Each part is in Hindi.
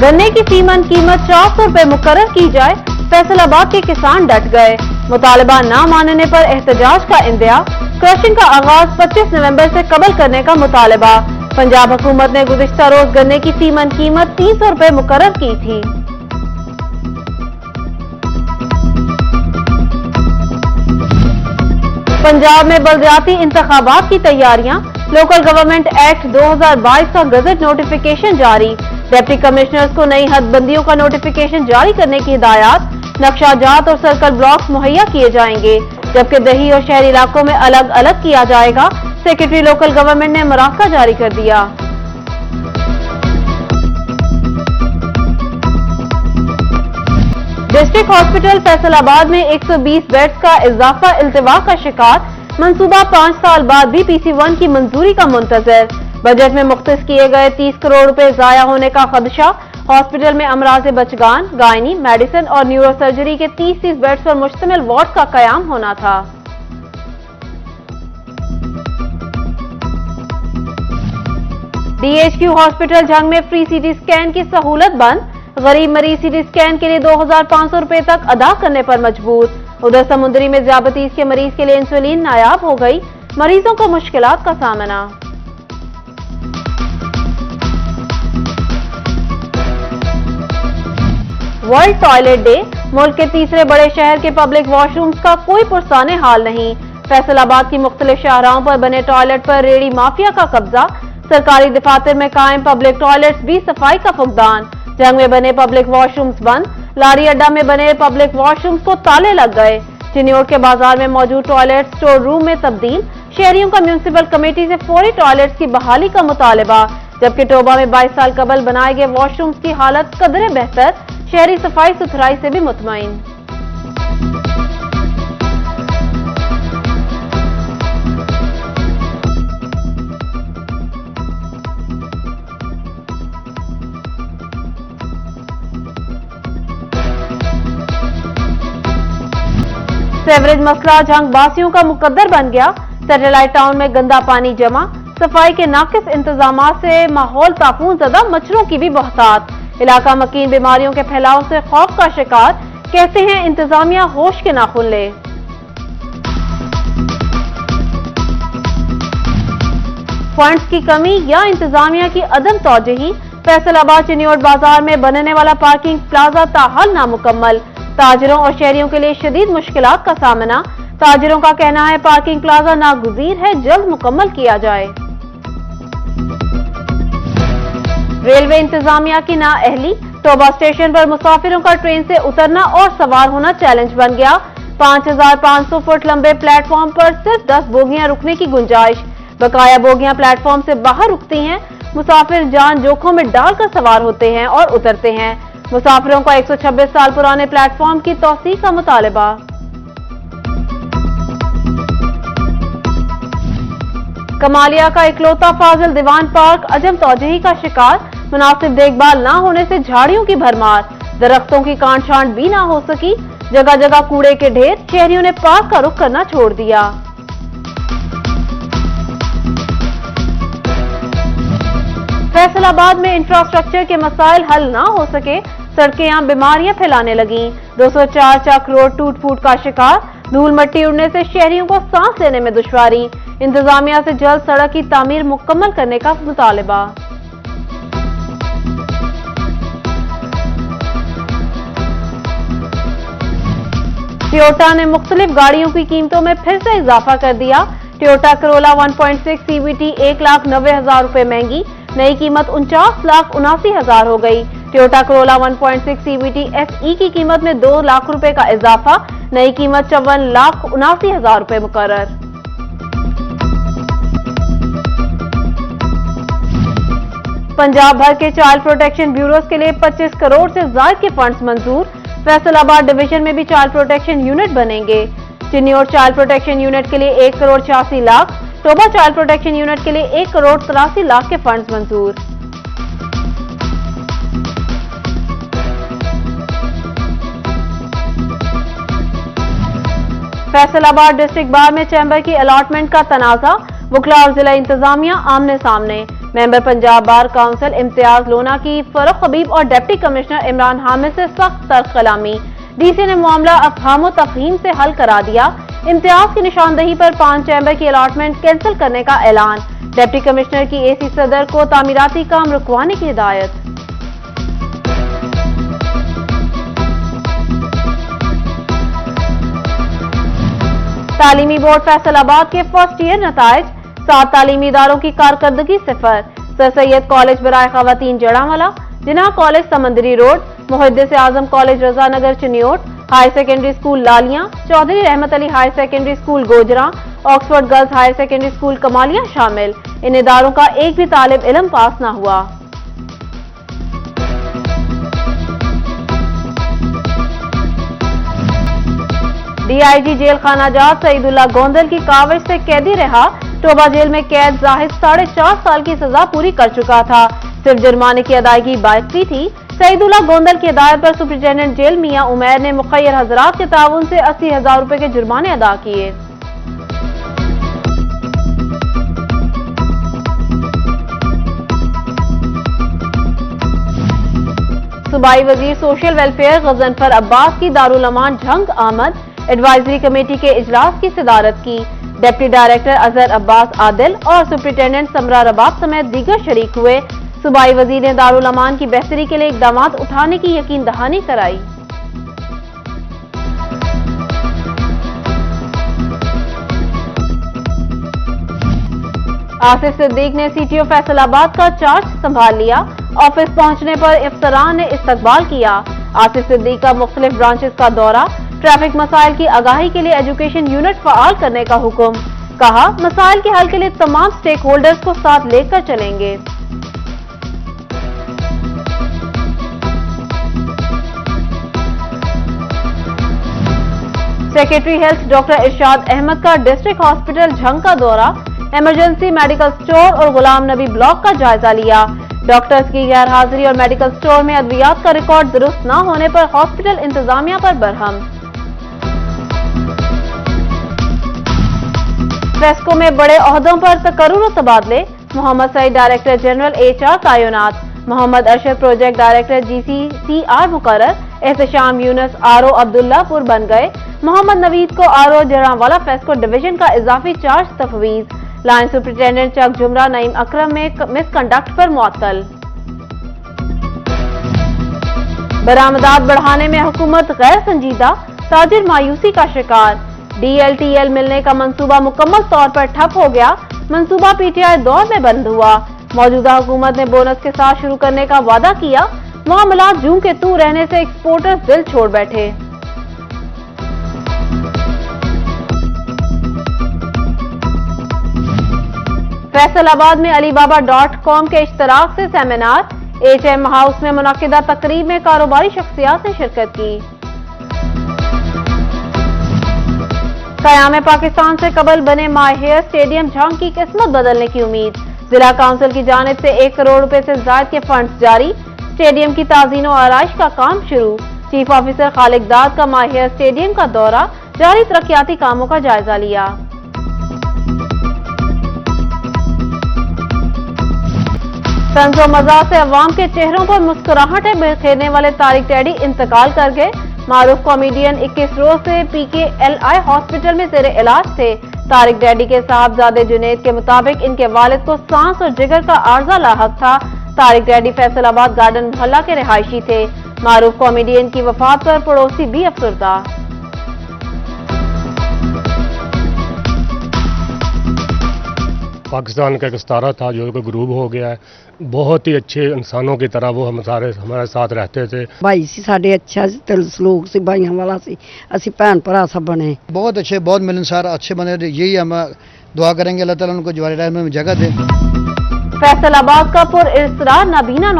गन्ने की सीमन कीमत 400 रुपए मुकर्रर की जाए, फैसलाबाद के किसान डट गए। मुतालबा न मानने पर एहतजाज का इंदिया। क्रशिंग का आगाज 25 नवंबर से कबल करने का मुतालबा। पंजाब हुकूमत ने गुज़िश्ता रोज गन्ने की सीमन कीमत 300 रुपए मुकर्रर की थी। पंजाब में बलदियाती इंतखाबात की तैयारियां। लोकल गवर्नमेंट एक्ट 2022 का गजट नोटिफिकेशन जारी। डिप्टी कमिश्नर्स को नई हदबंदियों का नोटिफिकेशन जारी करने की हिदायत। नक्शाजात और सर्कल ब्लॉक्स मुहैया किए जाएंगे, जबकि दही और शहरी इलाकों में अलग अलग किया जाएगा। सेक्रेटरी लोकल गवर्नमेंट ने मराका जारी कर दिया। डिस्ट्रिक्ट हॉस्पिटल फैसलाबाद में 120 बेड्स का इजाफा इल्तिवा का शिकार। मंसूबा 5 साल बाद भी PC1 की मंजूरी का मुंतजर। बजट में मुख्तस किए गए 30 करोड़ रुपए जाया होने का खदशा। हॉस्पिटल में अमराज बचगान, गायनी, मेडिसिन और न्यूरो सर्जरी के 30 बेड्स पर मुश्तमिल वार्ड का कयाम होना था। DHQ हॉस्पिटल झंग में फ्री CT स्कैन की सहूलत बंद। गरीब मरीज CT स्कैन के लिए 2500 रुपए तक अदा करने पर मजबूर। उधर समुद्री में ज़ियाबतीस के मरीज के लिए इंसुलिन नायाब हो गई। मरीजों को मुश्किलात का सामना। World toilet day. मुल्क के तीसरे बड़े शहर के पब्लिक वॉशरूम्स का कोई पुरसाने हाल नहीं। फैसलाबाद की मुख्तलिफ शाहराहों पर बने टॉयलेट पर रेडी माफिया का कब्जा। सरकारी दफातर में कायम पब्लिक टॉयलेट्स भी सफाई का फुकदान। जंग में बने पब्लिक वॉशरूम्स बंद। लारी अड्डा में बने पब्लिक वॉशरूम्स को ताले लग गए। चिन्योट के बाजार में मौजूद टॉयलेट स्टोर रूम में तब्दील। शहरियों का म्यूनिसिपल कमेटी से फौरी टॉयलेट्स की बहाली का मुतालबा। जबकि टोबा में 22 साल कबल बनाए गए वॉशरूम्स की हालत कदरे बेहतर। शहरी सफाई सुथराई से भी मुतमईन। सेवरेज मसला झंग बासियों का मुकद्दर बन गया। सैटेलाइट टाउन में गंदा पानी जमा। सफाई के नाकिस इंतजाम से माहौल ताफून ज़दा, मच्छरों की भी बहुतात। इलाका मकीन बीमारियों के फैलाव से खौफ का शिकार। कहते हैं इंतजामिया होश के नाखून ले। फंड्स की कमी या इंतजामिया की अदम तौजही। फैसलाबाद चिन्योट बाजार में बनने वाला पार्किंग प्लाजा ताहाल नामुकम्मल। ताजरों और शहरियों के लिए शदीद मुश्किलात का सामना। ताजरों का कहना है पार्किंग प्लाजा नागुज़ीर है, जल्द मुकम्मल किया जाए। रेलवे इंतजामिया की नाअहली। टोबा स्टेशन पर मुसाफिरों का ट्रेन से उतरना और सवार होना चैलेंज बन गया। 5500 फुट लंबे प्लेटफॉर्म पर सिर्फ 10 बोगियां रुकने की गुंजाइश। बकाया बोगियां प्लेटफॉर्म से बाहर रुकती हैं। मुसाफिर जान जोखों में डालकर सवार होते हैं और उतरते हैं। मुसाफिरों का 126 साल पुराने प्लेटफॉर्म की तौसीह का मुतालबा। कमालिया का इकलौता फाजिल दीवान पार्क अजम तौजही का शिकार। मुनासिब देखभाल ना होने से झाड़ियों की भरमार। दरख्तों की काट छांट भी ना हो सकी। जगह जगह कूड़े के ढेर। शहरियों ने पार्क का रुख करना छोड़ दिया। फैसलाबाद में इंफ्रास्ट्रक्चर के मसाइल हल ना हो सके। सड़कें यहां बीमारियां फैलाने लगी। 204 चक रोड टूट फूट का शिकार। धूल मट्टी उड़ने से शहरियों को सांस लेने में दुश्वारी। इंतजामिया से जल्द सड़क की तामीर मुकम्मल करने का मुतालबा। टोयोटा ने मुख्तलिफ गाड़ियों की कीमतों में फिर से इजाफा कर दिया। टोयोटा करोला 1.6 CVT 1,90,000 रुपए महंगी। नई कीमत 49,79,000 हो गई। टोयोटा करोला 1.6 CVT SE की कीमत में 2 लाख रुपए का इजाफा। नई कीमत 54,79,000 रुपए मुकर्रर। पंजाब भर के चाइल्ड प्रोटेक्शन ब्यूरोज के लिए 25 करोड़ से ज्यादा के फंड्स मंजूर। फैसलाबाद डिवीजन में भी चाइल्ड प्रोटेक्शन यूनिट बनेंगे। चिन्योट चाइल्ड प्रोटेक्शन यूनिट के लिए 1 crore 86 lakh. Toba child protection unit के लिए 1 करोड़ 83 लाख के फंड्स मंजूर। फैसलाबाद डिस्ट्रिक्ट बार में चैम्बर की अलॉटमेंट का तनाजा। वकला और जिला इंतजामिया आमने सामने। Member Punjab bar council Imtiaz लोना की फरूख हबीब और डिप्टी कमिश्नर इमरान हामिद से सख्त तर्क कलामी। डीसी ने मामला अफहाम और तफहीम से हल करा दिया। इम्तियाज की निशानदही पर 5 चैम्बर की अलॉटमेंट कैंसिल करने का ऐलान। डिप्टी कमिश्नर की एसी सदर को तामीराती काम रुकवाने की हिदायत। तालीमी बोर्ड फैसलाबाद के फर्स्ट ईयर नताइज। 7 तालीमी इदारों की कारकर्दगी 0। सर सैयद कॉलेज बराए खवातीन Jaranwala, Jinnah college Samundri road, Muhaddis Azam college Razanagar Chiniot, high secondary school Lalian, Chaudhry Rehmat Ali high secondary school Gojra, Oxford girls high secondary school Kamalia शामिल। इन इदारों का एक भी तालिब इल्म पास न हुआ। डीआईजी जेल खाना जात सईदुल्ला गोंदल की काविश से कैदी रहा। टोबा जेल में कैद जाहिद 4.5 साल की सजा पूरी कर चुका था, सिर्फ जुर्माने की अदायगी बाकी थी। सईदुल्ला गोंदल की हिदायत पर सुप्रिंटेंडेंट जेल मियां उमैर ने मुखय्यर हजरात के ताउन से 80,000 रुपए के जुर्माने अदा किए। सूबाई वजीर सोशल वेलफेयर गजनफर अब्बास की दारुल अमान झंग आमद। एडवाइजरी कमेटी के इजलास की सदारत की। डिप्टी डायरेक्टर अजहर अब्बास आदिल और सुप्रिंटेंडेंट समरा रबाब समेत दीगर शरीक हुए। सूबाई वजीर ने दारुल अमान की बेहतरी के लिए इकदाम उठाने की यकीन दहानी कराई। आसिफ सिद्दीक ने सीटीओ फैसलाबाद का चार्ज संभाल लिया। ऑफिस पहुंचने पर अफसरान ने इस्तकबाल किया। आसिफ सिद्दीक का मुख्तलिफ ब्रांचेस का दौरा। ट्रैफिक मसाइल की आगाही के लिए एजुकेशन यूनिट फाल करने का हुक्म। कहा, मसाइल के हल के लिए तमाम स्टेक होल्डर्स को साथ लेकर चलेंगे। सेक्रेटरी हेल्थ डॉक्टर इरशाद अहमद का डिस्ट्रिक्ट हॉस्पिटल झंग का दौरा। इमरजेंसी मेडिकल स्टोर और गुलाम नबी ब्लॉक का जायजा लिया। डॉक्टर्स की गैर हाजिरी और मेडिकल स्टोर में अद्वियात का रिकॉर्ड दुरुस्त न होने पर हॉस्पिटल इंतजामिया पर बरहम। फेस्को में बड़े ओहदों पर तकर्रुर और तबादले। Mohammad Saeed director general HR तैनात। Mohammad Arshad project director GCCR मुकर्रर। एहतशाम यूनुस RO अब्दुल्लापुर बन गए। मोहम्मद नवीद को RO जरांवाला फेस्को डिवीजन का इजाफी चार्ज तफवीज। लाइन सुप्रिंटेंडेंट चक जुमरा नईम अकरम में मिसकंडक्ट पर मुअत्तल। बरामदात बढ़ाने में हुकूमत गैर संजीदा, ताजिर मायूसी का शिकार। DLTL मिलने का मंसूबा मुकम्मल तौर पर ठप हो गया। मंसूबा PTI दौर में बंद हुआ। मौजूदा हुकूमत ने बोनस के साथ शुरू करने का वादा किया। मामला जूं के तू रहने से एक्सपोर्टर्स दिल छोड़ बैठे। फैसलाबाद में alibaba.com के इश्तराक से सेमिनार। HM हाउस में मुनक्किदा तकरीब में कारोबारी शख्सियात ने शिरकत की। कयाम पाकिस्तान से कबल बने माहिर स्टेडियम झंग की किस्मत बदलने की उम्मीद। जिला काउंसिल की जानिब से 1 करोड़ रुपए से ज्यादा के फंड्स जारी। स्टेडियम की ताज़ीन और आराइश का काम शुरू। चीफ ऑफिसर खालिक दाद का माहिर स्टेडियम का दौरा, जारी तरक्याती कामों का जायजा लिया। तंज़ो मज़ाक से अवाम के चेहरों पर मुस्कुराहटें बिखेरने वाले तारिक डैडी इंतकाल कर गए। मारूफ कॉमेडियन 21 रोज से PKLI हॉस्पिटल में जेर इलाज थे। तारिक डैडी के साहबजादे जुनैद के मुताबिक इनके वालिद को सांस और जिगर का आर्जा लाहक था। तारिक डैडी फैसलाबाद गार्डन मोहल्ला के रिहायशी थे। मारूफ कॉमेडियन की वफात पर पड़ोसी भी अफसरदा। पाकिस्तान का एक सितारा था जो कि गरूब हो गया है। बहुत ही अच्छे इंसानों की तरह वो हमारे साथ रहते थे। भाई सी साढ़े अच्छा सलूक से भाइयों वाला सी, असी भैन भरा सब बने बहुत अच्छे, बहुत मिलनसार अच्छे बने। यही हम दुआ करेंगे अल्लाह ताला उनको जवारे रहमत में जगह दे। फैसलाबाद का पुरइसरार नाबीना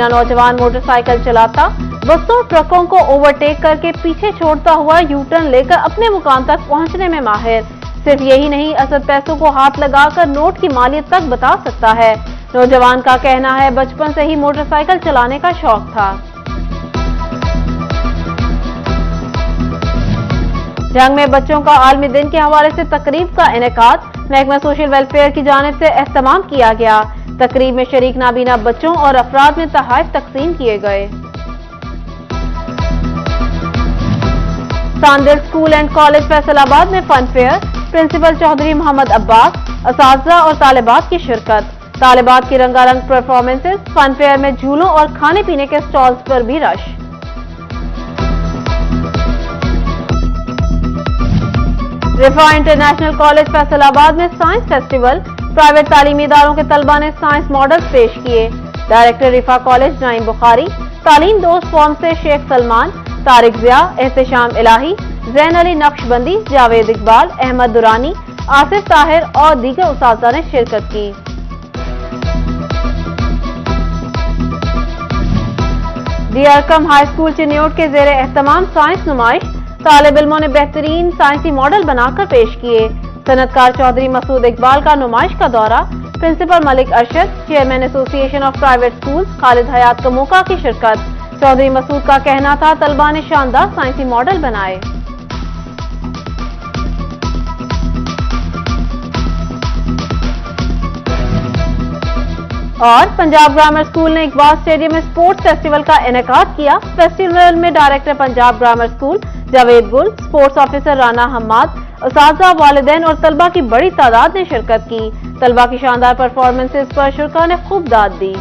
नौजवान मोटरसाइकिल चलाता बसों ट्रकों को ओवरटेक करके पीछे छोड़ता हुआ यूटर्न लेकर अपने मुकाम तक पहुंचने में माहिर। सिर्फ यही नहीं, असद पैसों को हाथ लगाकर नोट की मालियत तक बता सकता है। नौजवान का कहना है बचपन से ही मोटरसाइकिल चलाने का शौक था। जंग में बच्चों का आलमी दिन के हवाले से तकरीब का इनेकाद। महकमा सोशल वेलफेयर की जानिब से एहतमाम किया गया। तकरीब में शरीक नाबीना बच्चों और अफराद में तोहफे तकसीम किए गए। Sandil school and college Faisalabad में fun fair, principal Chaudhry Muhammad Abbas, असातिज़ा और तालिबात की शिरकत। तालिबात की रंगारंग परफॉर्मेंसेस, फन फेयर में झूलों और खाने पीने के स्टॉल्स पर भी रश। रिफा इंटरनेशनल कॉलेज फैसलाबाद में साइंस फेस्टिवल, प्राइवेट तालीमी इदारों के तलबा ने साइंस मॉडल्स पेश किए। डायरेक्टर रिफा कॉलेज नाइम बुखारी, तालीम दोस्त फॉर्म से शेख सलमान, तारिक जिया, एहतशाम इलाही, जैन अली नक्शबंदी, जावेद इकबाल, अहमद दुरानी, आसिफ ताहिर और दीगर उस्तादा ने शिरकत की। डीआरकम हाई स्कूल चिन्योट के जेर एहतमाम साइंस नुमाइश, तालिब इल्मों ने बेहतरीन साइंसी मॉडल बनाकर पेश किए। सनतकार चौधरी मसूद इकबाल का नुमाइश का दौरा, principal Malik Arshad, chairman association of private school Khalid Hayat Kamoka की शिरकत। चौधरी मसूद का कहना था तलबा ने शानदार साइंसी मॉडल बनाए। और पंजाब ग्रामर स्कूल ने इकबाल स्टेडियम में स्पोर्ट्स फेस्टिवल का इनेकाद किया। फेस्टिवल में director Punjab grammar school Javed गुल, स्पोर्ट्स ऑफिसर राना हम्माद, उस्ताद, वालिदैन और तलबा की बड़ी तादाद ने शिरकत की। तलबा की शानदार परफॉर्मेंसेस पर शुरा ने खूब दाद दी।